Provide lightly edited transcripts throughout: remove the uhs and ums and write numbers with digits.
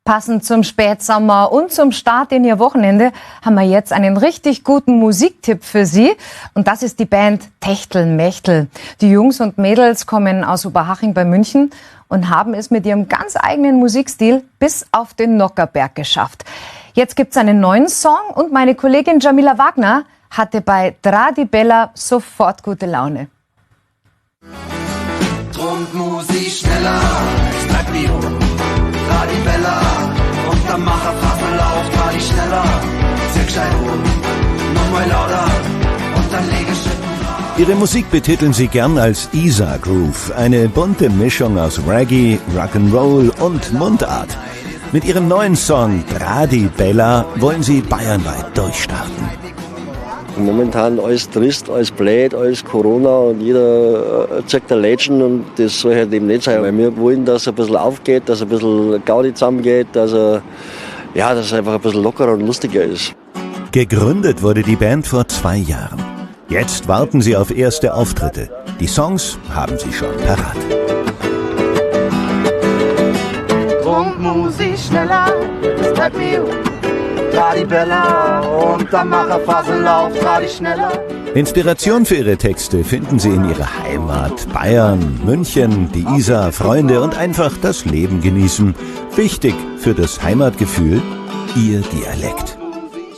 Passend zum Spätsommer und zum Start in Ihr Wochenende haben wir jetzt einen richtig guten Musiktipp für Sie. Und das ist die Band Techtelmechtel. Die Jungs und Mädels kommen aus Oberhaching bei München und haben es mit ihrem ganz eigenen Musikstil bis auf den Nockherberg geschafft. Jetzt gibt's einen neuen Song und meine Kollegin Jamila Wagner hatte bei Tra di Bella sofort gute Laune. Drum Musik schneller, es bleibt Bio. Tra di Bella, und dann mach auf, Tra di schneller. Sehr gescheit nochmal lauter, und dann lege Schritten. Ihre Musik betiteln sie gern als Isar Groove, eine bunte Mischung aus Reggae, Rock'n'Roll und Mundart. Mit ihrem neuen Song Tra di Bella wollen sie bayernweit durchstarten. Momentan alles trist, alles blöd, alles Corona und jeder zeigt der Legend und das soll halt eben nicht sein. Weil wir wollen, dass es ein bisschen aufgeht, dass ein bisschen Gaudi zusammengeht, dass es einfach ein bisschen lockerer und lustiger ist. Gegründet wurde die Band vor 2 Jahren. Jetzt warten sie auf erste Auftritte. Die Songs haben sie schon parat. Musik schneller, es bleibt Bio. Tra di Bella, und dann mach auf, Tra di schneller. Inspiration für ihre Texte finden sie in ihrer Heimat, Bayern, München, die Isar, Freunde und einfach das Leben genießen. Wichtig für das Heimatgefühl, ihr Dialekt.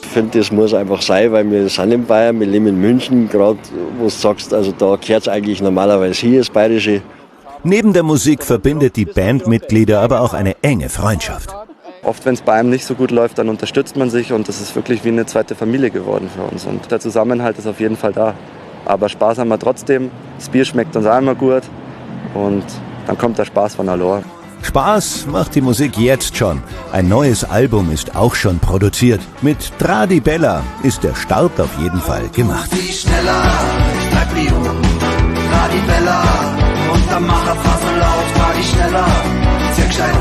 Ich finde, das muss einfach sein, weil wir sind in Bayern, wir leben in München, gerade wo du sagst, also da gehört es eigentlich normalerweise hier, das Bayerische. Neben der Musik verbindet die Bandmitglieder aber auch eine enge Freundschaft. Oft, wenn es bei einem nicht so gut läuft, dann unterstützt man sich und das ist wirklich wie eine zweite Familie geworden für uns. Und der Zusammenhalt ist auf jeden Fall da. Aber Spaß haben wir trotzdem, das Bier schmeckt uns auch immer gut und dann kommt der Spaß von allein. Spaß macht die Musik jetzt schon. Ein neues Album ist auch schon produziert. Mit Tra di Bella ist der Start auf jeden Fall gemacht. Musik schneller, es bleibt Bio. Tra di Bella, und dann mach auf, Tra di schneller. Sehr gescheit